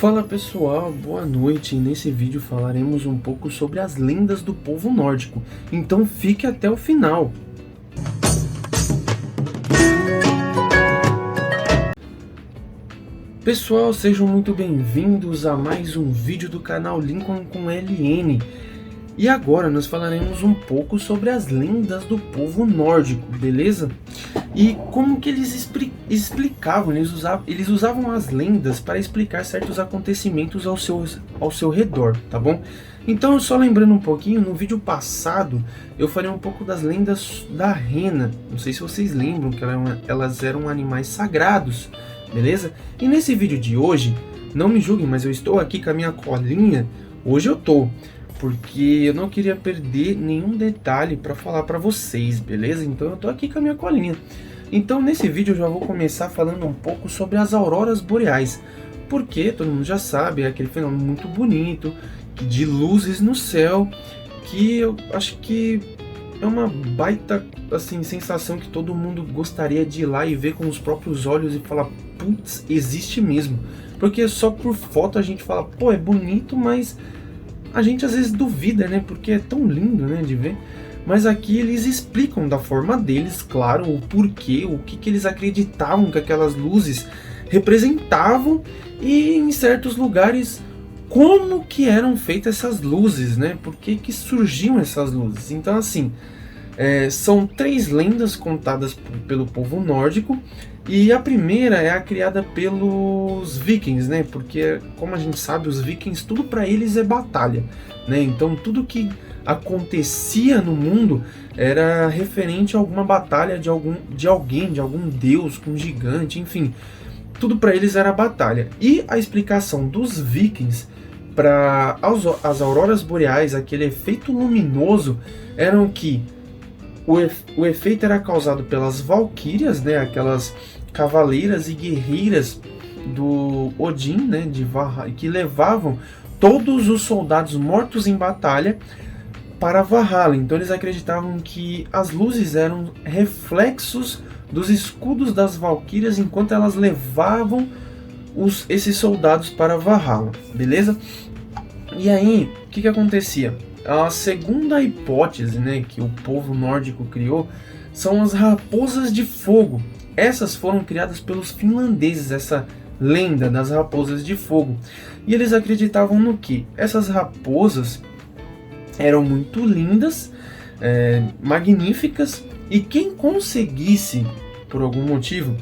Fala pessoal, boa noite. Nesse vídeo falaremos um pouco sobre as lendas do povo nórdico, então fique até o final. Pessoal, sejam muito bem-vindos a mais um vídeo do canal Lincoln com LN. E agora nós falaremos um pouco sobre as lendas do povo nórdico, beleza? E como que eles explicavam, eles usavam as lendas para explicar certos acontecimentos ao seu redor, tá bom? Então, só lembrando um pouquinho, no vídeo passado eu falei um pouco das lendas da rena. Não sei se vocês lembram que elas eram animais sagrados, beleza? E nesse vídeo de hoje, não me julguem, mas eu estou aqui com a minha colinha. Hoje eu tô, porque eu não queria perder nenhum detalhe para falar para vocês, beleza? Então eu tô aqui com a minha colinha. Então nesse vídeo eu já vou começar falando um pouco sobre as auroras boreais, porque todo mundo já sabe, é aquele fenômeno muito bonito, de luzes no céu, que eu acho que é uma baita assim, sensação que todo mundo gostaria de ir lá e ver com os próprios olhos e falar, putz, existe mesmo. Porque só por foto a gente fala, pô, é bonito, mas a gente às vezes duvida, né? Porque é tão lindo, né, de ver. Mas aqui eles explicam da forma deles, claro, o porquê, o que eles acreditavam que aquelas luzes representavam e em certos lugares como que eram feitas essas luzes, né? Por que que surgiam essas luzes? Então assim, são 3 lendas contadas pelo povo nórdico. E a primeira é a criada pelos vikings, né? Porque, como a gente sabe, os vikings, tudo para eles é batalha, né? Então tudo que acontecia no mundo era referente a alguma batalha de algum deus, com um gigante, enfim. Tudo para eles era batalha. E a explicação dos vikings para as auroras boreais, aquele efeito luminoso, eram que o efeito era causado pelas valquírias, né, aquelas cavaleiras e guerreiras do Odin, né, que levavam todos os soldados mortos em batalha para Valhalla. Então eles acreditavam que as luzes eram reflexos dos escudos das valquírias enquanto elas levavam esses soldados para Valhalla, beleza? E aí, o que acontecia? A segunda hipótese, né, que o povo nórdico criou são as raposas de fogo. Essas foram criadas pelos finlandeses, essa lenda das raposas de fogo. E eles acreditavam no que? Essas raposas eram muito lindas, magníficas, e quem conseguisse, por algum motivo,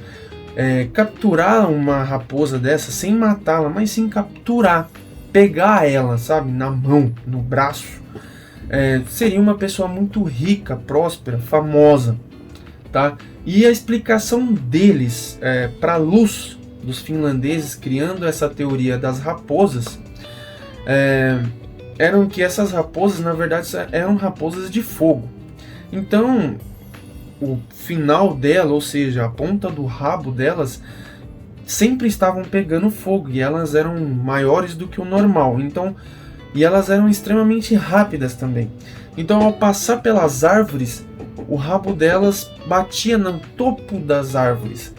capturar uma raposa dessa, sem matá-la, mas sim capturar, pegar ela, sabe, na mão, no braço, seria uma pessoa muito rica, próspera, famosa, tá? E a explicação deles para a luz dos finlandeses, criando essa teoria das raposas, eram que essas raposas, na verdade, eram raposas de fogo. Então, o final dela, ou seja, a ponta do rabo delas, sempre estavam pegando fogo, e elas eram maiores do que o normal. Então, e elas eram extremamente rápidas também. Então, ao passar pelas árvores, o rabo delas batia no topo das árvores,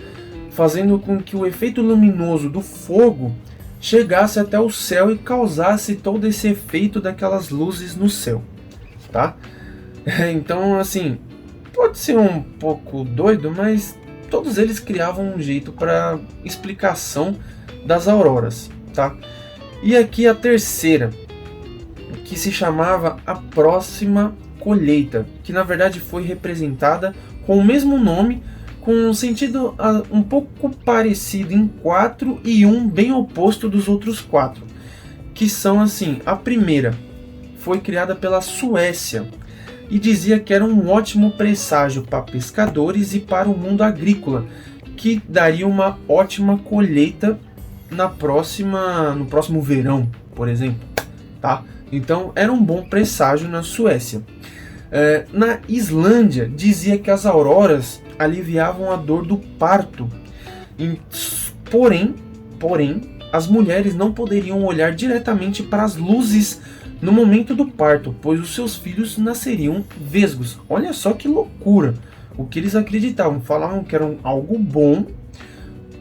fazendo com que o efeito luminoso do fogo chegasse até o céu e causasse todo esse efeito daquelas luzes no céu, tá? Então, assim, pode ser um pouco doido, mas todos eles criavam um jeito para explicação das auroras, tá? E aqui a terceira, que se chamava a próxima colheita, que na verdade foi representada com o mesmo nome, com um sentido um pouco parecido em 4 e um bem oposto dos outros 4, que são assim: a primeira foi criada pela Suécia e dizia que era um ótimo presságio para pescadores e para o mundo agrícola, que daria uma ótima colheita no próximo verão, por exemplo, tá? Então era um bom presságio na Suécia. Na Islândia dizia que as auroras aliviavam a dor do parto. Porém, as mulheres não poderiam olhar diretamente para as luzes no momento do parto, pois os seus filhos nasceriam vesgos. Olha só que loucura! O que eles acreditavam, falavam que era algo bom,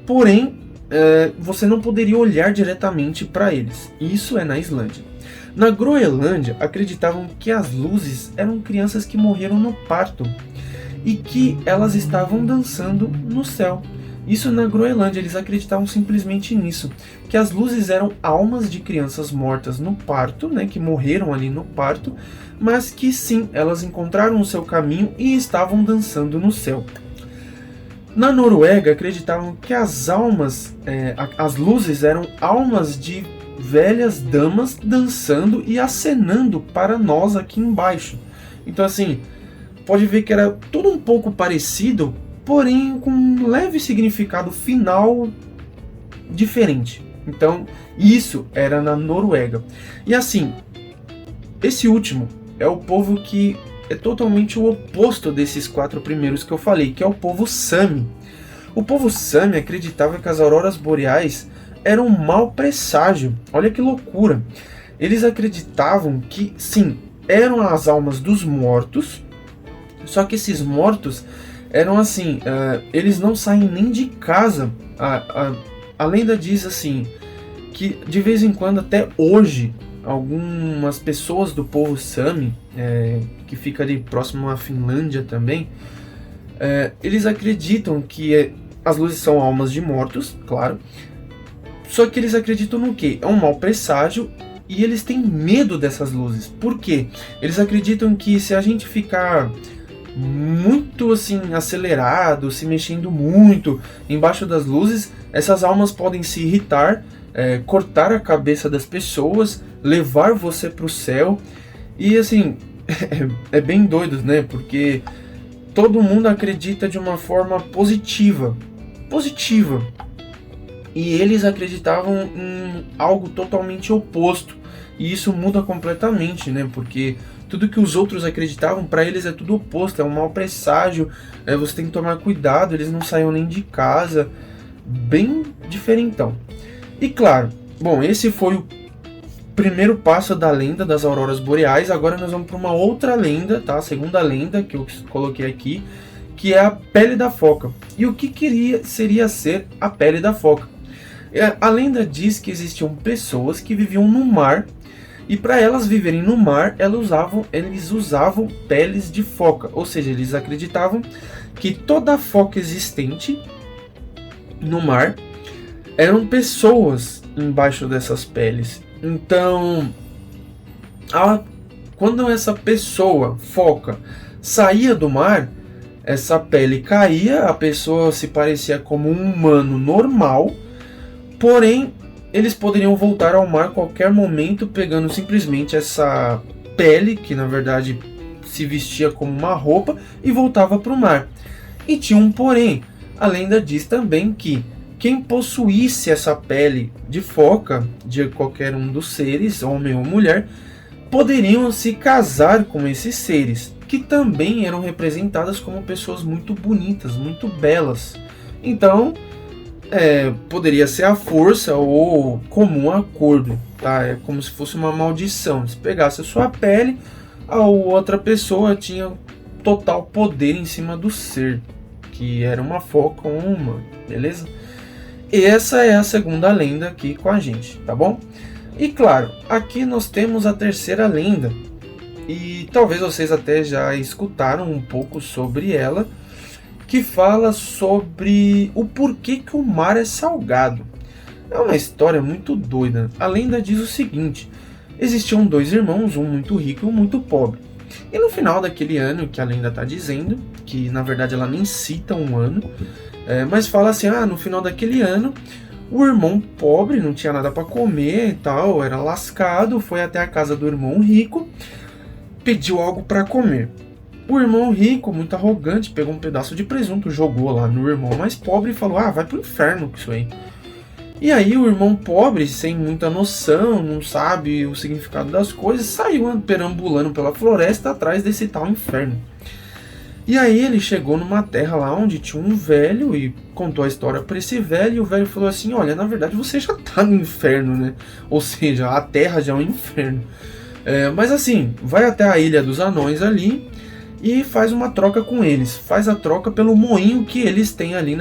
porém você não poderia olhar diretamente para eles. Isso é na Islândia. Na Groenlândia, acreditavam que as luzes eram crianças que morreram no parto e que elas estavam dançando no céu. Isso na Groenlândia, eles acreditavam simplesmente nisso, que as luzes eram almas de crianças mortas no parto, né, que morreram ali no parto, mas que sim, elas encontraram o seu caminho e estavam dançando no céu. Na Noruega, acreditavam que as almas, as luzes eram almas de velhas damas dançando e acenando para nós aqui embaixo. Então assim, pode ver que era tudo um pouco parecido, porém com um leve significado final diferente. Então, isso era na Noruega. E assim, esse último é o povo que é totalmente o oposto desses 4 primeiros que eu falei, que é o povo Sami. O povo Sami acreditava que as auroras boreais eram um mau presságio. Olha que loucura! Eles acreditavam que, sim, eram as almas dos mortos, só que esses mortos eram assim, eles não saem nem de casa. A lenda diz assim, que de vez em quando, até hoje, algumas pessoas do povo Sami, que fica ali próximo à Finlândia também, eles acreditam que as luzes são almas de mortos, claro, só que eles acreditam no quê? É um mau presságio e eles têm medo dessas luzes. Por quê? Eles acreditam que se a gente ficar muito assim acelerado, se mexendo muito embaixo das luzes, essas almas podem se irritar, cortar a cabeça das pessoas, levar você para o céu. E assim, é bem doido, né? Porque todo mundo acredita de uma forma positiva. E eles acreditavam em algo totalmente oposto. E isso muda completamente, né? Porque tudo que os outros acreditavam, para eles é tudo oposto, é um mau presságio, você tem que tomar cuidado, eles não saíam nem de casa, bem diferentão. E claro, bom, esse foi o primeiro passo da lenda das auroras boreais. Agora nós vamos para uma outra lenda, tá? A segunda lenda que eu coloquei aqui, que é a pele da foca. E o que seria ser a pele da foca? A lenda diz que existiam pessoas que viviam no mar, e para elas viverem no mar, eles usavam peles de foca. Ou seja, eles acreditavam que toda foca existente no mar eram pessoas embaixo dessas peles. Então, quando essa pessoa, foca, saía do mar, essa pele caía, a pessoa se parecia como um humano normal, porém eles poderiam voltar ao mar a qualquer momento, pegando simplesmente essa pele, que na verdade se vestia como uma roupa, e voltava para o mar. E tinha um porém. A lenda diz também que quem possuísse essa pele de foca, de qualquer um dos seres, homem ou mulher, poderiam se casar com esses seres, que também eram representadas como pessoas muito bonitas, muito belas. Então, poderia ser a força ou comum acordo, tá? É como se fosse uma maldição. Se pegasse a sua pele, a outra pessoa tinha total poder em cima do ser, que era uma foca ou um humano, beleza? E essa é a segunda lenda aqui com a gente, tá bom? E claro, aqui nós temos a terceira lenda, e talvez vocês até já escutaram um pouco sobre ela, que fala sobre o porquê que o mar é salgado. É uma história muito doida. A lenda diz o seguinte: existiam 2 irmãos, um muito rico e um muito pobre. E no final daquele ano que a lenda está dizendo, que na verdade ela nem cita um ano, mas fala assim, no final daquele ano, o irmão pobre não tinha nada para comer e tal, era lascado, foi até a casa do irmão rico, pediu algo para comer. O irmão rico, muito arrogante, pegou um pedaço de presunto, jogou lá no irmão mais pobre e falou, vai pro inferno com isso aí. E aí o irmão pobre, sem muita noção, não sabe o significado das coisas, saiu perambulando pela floresta atrás desse tal inferno. E aí ele chegou numa terra lá onde tinha um velho e contou a história para esse velho, e o velho falou assim, olha, na verdade você já tá no inferno, né? Ou seja, a terra já é um inferno. Mas assim, vai até a Ilha dos Anões ali e faz uma troca com eles. Faz a troca pelo moinho que eles têm ali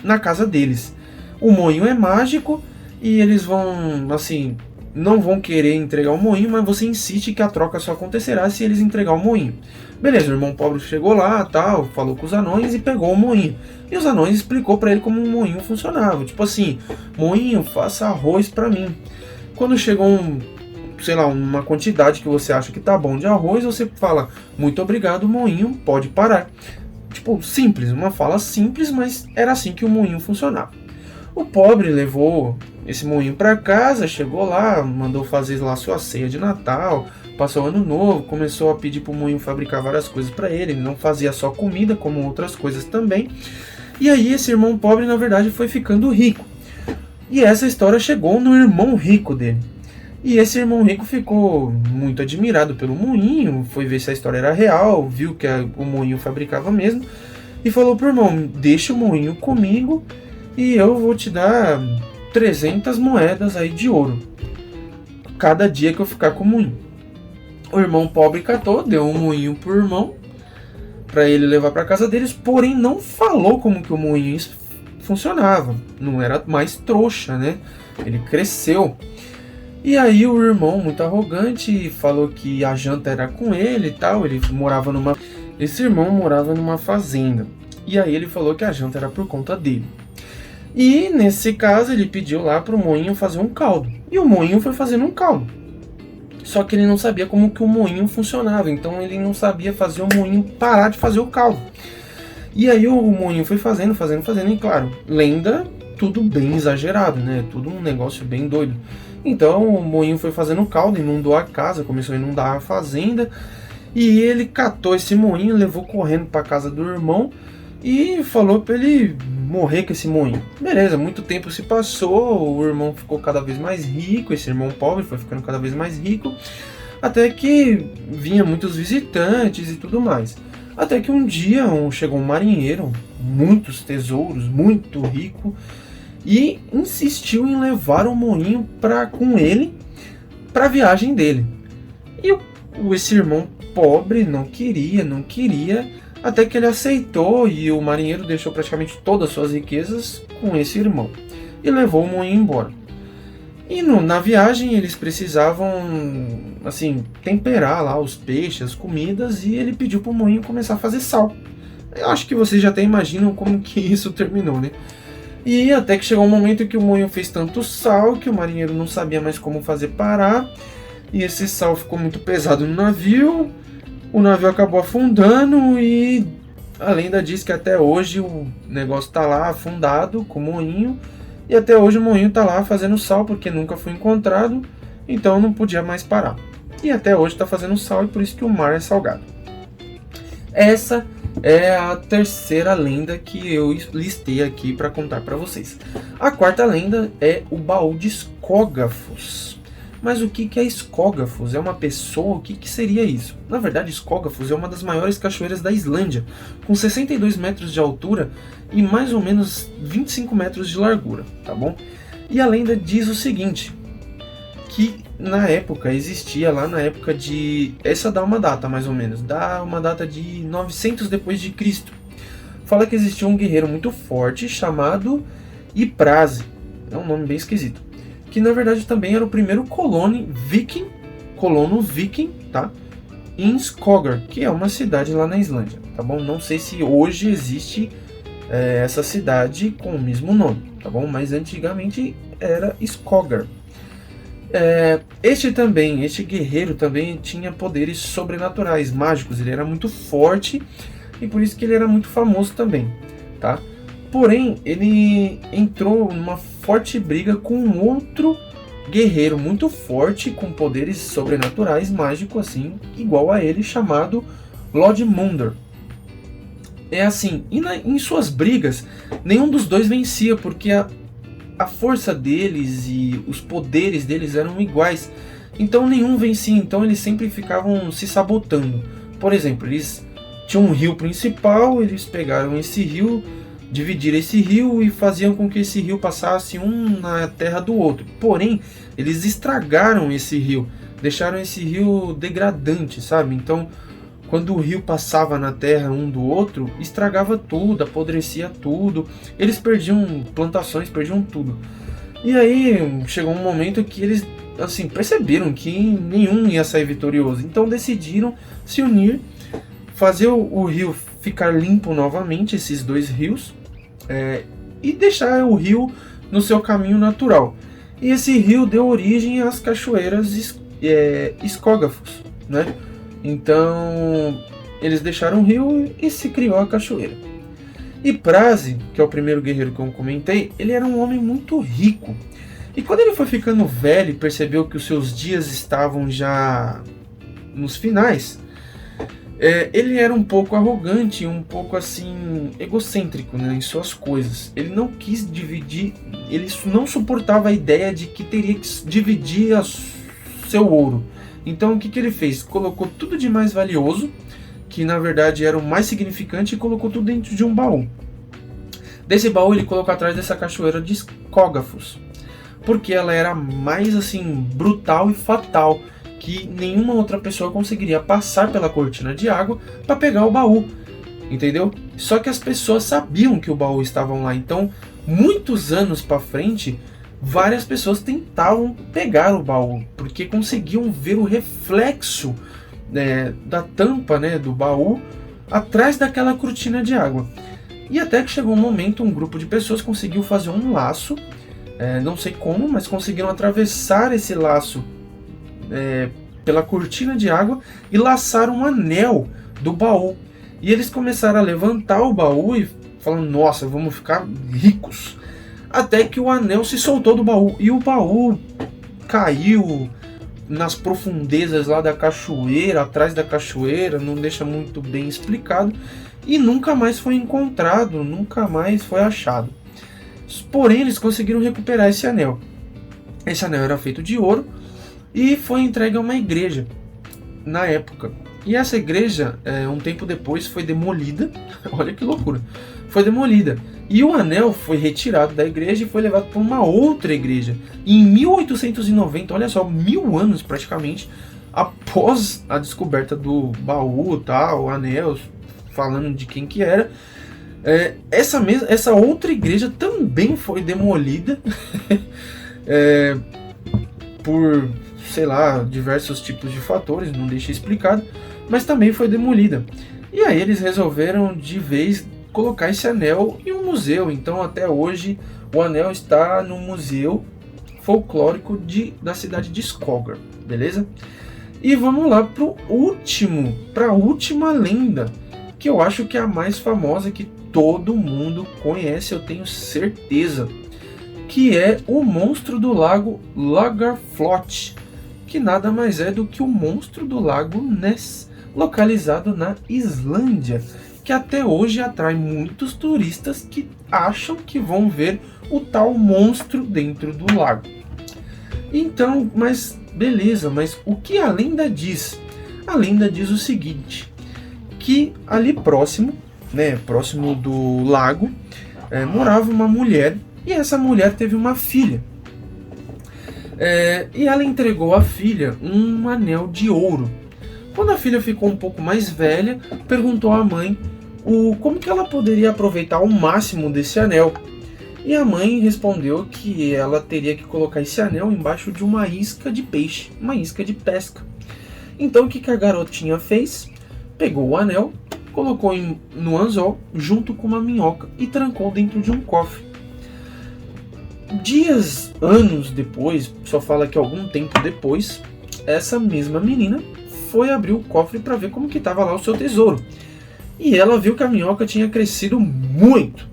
na casa deles. o moinho é mágico e eles vão, assim, não vão querer entregar o moinho, mas você insiste que a troca só acontecerá se eles entregar o moinho. Beleza, o irmão pobre chegou lá, tal, falou com os anões e pegou o moinho. E os anões explicou para ele como um moinho funcionava. Tipo assim, moinho, faça arroz para mim. Quando chegou sei lá, uma quantidade que você acha que tá bom de arroz, você fala, muito obrigado, moinho, pode parar. Tipo, simples, uma fala simples, mas era assim que o moinho funcionava. O pobre levou esse moinho para casa, chegou lá, mandou fazer lá sua ceia de Natal, passou o ano novo, começou a pedir pro moinho fabricar várias coisas para ele, ele não fazia só comida, como outras coisas também. E aí esse irmão pobre, na verdade, foi ficando rico. E essa história chegou no irmão rico dele. E esse irmão rico ficou muito admirado pelo moinho, foi ver se a história era real, viu que o moinho fabricava mesmo, e falou pro irmão, deixa o moinho comigo e eu vou te dar 300 moedas aí de ouro, cada dia que eu ficar com o moinho. O irmão pobre catou, deu um moinho pro irmão, para ele levar para casa deles, porém não falou como que o moinho funcionava, não era mais trouxa, né? Ele cresceu. E aí o irmão, muito arrogante, falou que a janta era com ele e tal, esse irmão morava numa fazenda, e aí ele falou que a janta era por conta dele. E nesse caso ele pediu lá pro moinho fazer um caldo, e o moinho foi fazendo um caldo. Só que ele não sabia como que o moinho funcionava, então ele não sabia fazer o moinho parar de fazer o caldo. E aí o moinho foi fazendo, e claro, lenda, tudo bem exagerado, né, tudo um negócio bem doido. Então o moinho foi fazendo caldo, inundou a casa, começou a inundar a fazenda, e ele catou esse moinho, levou correndo para casa do irmão e falou para ele morrer com esse moinho. Beleza, muito tempo se passou, o irmão ficou cada vez mais rico, esse irmão pobre foi ficando cada vez mais rico, até que vinha muitos visitantes e tudo mais. Até que um dia chegou um marinheiro, muitos tesouros, muito rico, e insistiu em levar o moinho com ele para a viagem dele. E esse irmão pobre não queria, até que ele aceitou e o marinheiro deixou praticamente todas as suas riquezas com esse irmão e levou o moinho embora. E na viagem eles precisavam, assim, temperar lá os peixes, as comidas, e ele pediu para o moinho começar a fazer sal. Eu acho que vocês já até imaginam como que isso terminou, né? E até que chegou um momento que o moinho fez tanto sal que o marinheiro não sabia mais como fazer parar. E esse sal ficou muito pesado no navio. O navio acabou afundando e a lenda diz que até hoje o negócio está lá afundado com o moinho. E até hoje o moinho está lá fazendo sal porque nunca foi encontrado. Então não podia mais parar. E até hoje está fazendo sal e por isso que o mar é salgado. Essa é a terceira lenda que eu listei aqui para contar para vocês. A quarta lenda é o baú de Skógafos. Mas o que é Skógafos? É uma pessoa? O que seria isso? Na verdade, Skógafos é uma das maiores cachoeiras da Islândia, com 62 metros de altura e mais ou menos 25 metros de largura, tá bom? E a lenda diz o seguinte, que na época existia lá na época de... Essa dá uma data mais ou menos, dá uma data de 900 depois de Cristo. Fala que existia um guerreiro muito forte chamado Yggdrasil, é um nome bem esquisito, que na verdade também era o primeiro colono viking, tá? Em Skógar, que é uma cidade lá na Islândia, tá bom? Não sei se hoje existe essa cidade com o mesmo nome, tá bom? Mas antigamente era Skógar. Este guerreiro também tinha poderes sobrenaturais, mágicos, ele era muito forte e por isso que ele era muito famoso também, tá? Porém, ele entrou numa forte briga com um outro guerreiro muito forte, com poderes sobrenaturais, mágicos assim, igual a ele, chamado Lodmundr. É assim, e em suas brigas, nenhum dos dois vencia, porque a força deles e os poderes deles eram iguais, então nenhum vencia, então eles sempre ficavam se sabotando. Por exemplo, eles tinham um rio principal, eles pegaram esse rio, dividiram esse rio e faziam com que esse rio passasse um na terra do outro. Porém, eles estragaram esse rio, deixaram esse rio degradante, sabe? Então, quando o rio passava na terra um do outro, estragava tudo, apodrecia tudo, eles perdiam plantações, perdiam tudo. E aí chegou um momento que eles assim perceberam que nenhum ia sair vitorioso, então decidiram se unir, fazer o rio ficar limpo novamente, esses dois rios, e deixar o rio no seu caminho natural. E esse rio deu origem às cachoeiras escógrafos, né? Então eles deixaram o rio e se criou a cachoeira. E Prase, que é o primeiro guerreiro que eu comentei, ele era um homem muito rico. E quando ele foi ficando velho e percebeu que os seus dias estavam já nos finais, ele era um pouco arrogante, um pouco assim egocêntrico, né, em suas coisas. Ele não quis dividir, ele não suportava a ideia de que teria que dividir seu ouro. Então o que ele fez? Colocou tudo de mais valioso, que na verdade era o mais significante, e colocou tudo dentro de um baú. Desse baú ele colocou atrás dessa cachoeira de escógrafos, porque ela era mais assim brutal e fatal, que nenhuma outra pessoa conseguiria passar pela cortina de água para pegar o baú, entendeu? Só que as pessoas sabiam que o baú estava lá, então muitos anos para frente, várias pessoas tentavam pegar o baú, porque conseguiam ver o reflexo da tampa, né, do baú atrás daquela cortina de água. E até que chegou um momento, um grupo de pessoas conseguiu fazer um laço, não sei como, mas conseguiram atravessar esse laço pela cortina de água e laçar um anel do baú. E eles começaram a levantar o baú e falando, nossa, vamos ficar ricos. Até que o anel se soltou do baú e o baú caiu nas profundezas lá da cachoeira, atrás da cachoeira, não deixa muito bem explicado, e nunca mais foi encontrado, nunca mais foi achado. Porém, eles conseguiram recuperar esse anel. Esse anel era feito de ouro e foi entregue a uma igreja na época. E essa igreja, um tempo depois, foi demolida. Olha que loucura! Foi demolida. E o anel foi retirado da igreja e foi levado para uma outra igreja. E em 1890, olha só, 1000 anos praticamente, após a descoberta do baú, tal, o anel, falando de quem que era, essa outra igreja também foi demolida por, sei lá, diversos tipos de fatores, não deixei explicado, mas também foi demolida. E aí eles resolveram de vez colocar esse anel em um museu. Então até hoje o anel está no Museu Folclórico da cidade de Skógar, beleza? E vamos lá para a última lenda, que eu acho que é a mais famosa, que todo mundo conhece, eu tenho certeza, que é o monstro do lago Lagarflot, que nada mais é do que o monstro do lago Ness, localizado na Islândia, que até hoje atrai muitos turistas que acham que vão ver o tal monstro dentro do lago. Então, mas beleza, mas o que a lenda diz? A lenda diz o seguinte, que ali próximo, né, próximo do lago, morava uma mulher, e essa mulher teve uma filha. E ela entregou à filha um anel de ouro. Quando a filha ficou um pouco mais velha, perguntou à mãe como que ela poderia aproveitar o máximo desse anel. E a mãe respondeu que ela teria que colocar esse anel embaixo de uma isca de peixe, uma isca de pesca. Então o que a garotinha fez? Pegou o anel, colocou no anzol junto com uma minhoca e trancou dentro de um cofre. Anos depois, só fala que algum tempo depois, essa mesma menina foi abrir o cofre para ver como que estava lá o seu tesouro. E ela viu que a minhoca tinha crescido muito.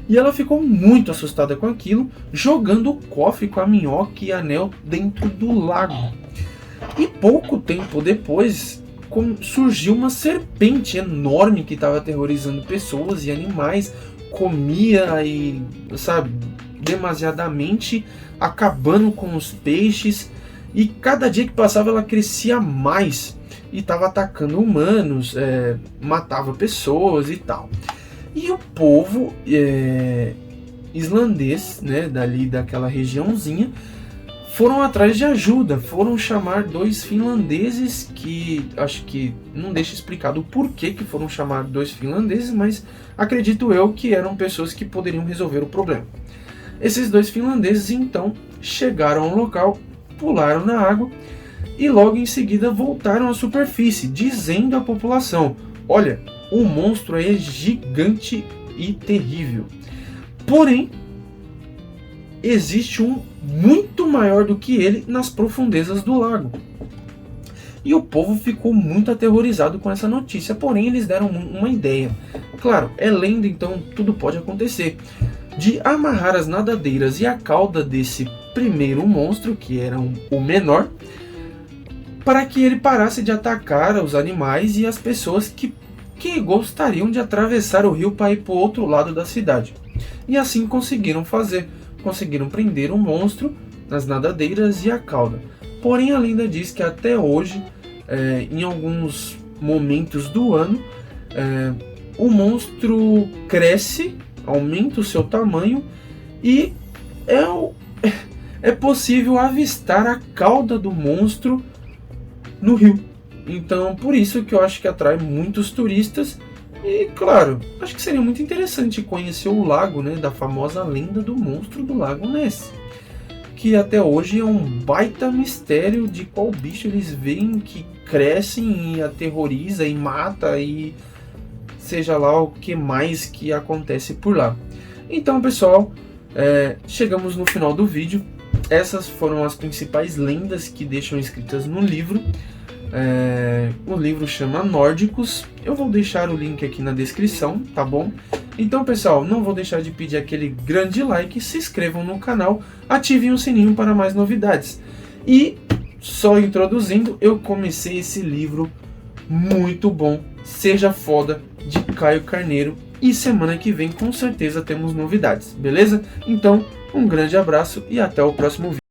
E ela ficou muito assustada com aquilo, jogando o cofre com a minhoca e anel dentro do lago. E pouco tempo depois, surgiu uma serpente enorme que estava aterrorizando pessoas e animais, comia e, sabe, demasiadamente, acabando com os peixes. E cada dia que passava ela crescia mais e estava atacando humanos, matava pessoas e tal. E o povo islandês, né, dali daquela regiãozinha, foram atrás de ajuda, foram chamar 2 finlandeses, que acho que não deixa explicado o porquê que foram chamar 2 finlandeses, mas acredito eu que eram pessoas que poderiam resolver o problema. Esses 2 finlandeses então chegaram ao local, pularam na água e logo em seguida voltaram à superfície, dizendo à população: olha, o monstro é gigante e terrível. Porém, existe um muito maior do que ele nas profundezas do lago. E o povo ficou muito aterrorizado com essa notícia, porém eles deram uma ideia. Claro, é lenda, então tudo pode acontecer. De amarrar as nadadeiras e a cauda desse primeiro monstro, que era o menor, para que ele parasse de atacar os animais e as pessoas que gostariam de atravessar o rio para ir para o outro lado da cidade. E assim conseguiram fazer. Conseguiram prender o monstro nas nadadeiras e a cauda. Porém, a lenda diz que até hoje, em alguns momentos do ano, o monstro cresce, aumenta o seu tamanho e é possível avistar a cauda do monstro no rio. Então, por isso que eu acho que atrai muitos turistas. E, claro, acho que seria muito interessante conhecer o lago, né, da famosa lenda do monstro do Lago Ness, que até hoje é um baita mistério de qual bicho eles veem que crescem e aterroriza e mata e seja lá o que mais que acontece por lá. Então, pessoal, chegamos no final do vídeo. Essas foram as principais lendas que deixam escritas no livro. O livro chama Nórdicos. Eu vou deixar o link aqui na descrição, tá bom? Então, pessoal, não vou deixar de pedir aquele grande like, se inscrevam no canal, ativem o sininho para mais novidades. E, só introduzindo, eu comecei esse livro muito bom, Seja Foda, de Caio Carneiro, e semana que vem com certeza temos novidades, beleza? Então, um grande abraço e até o próximo vídeo.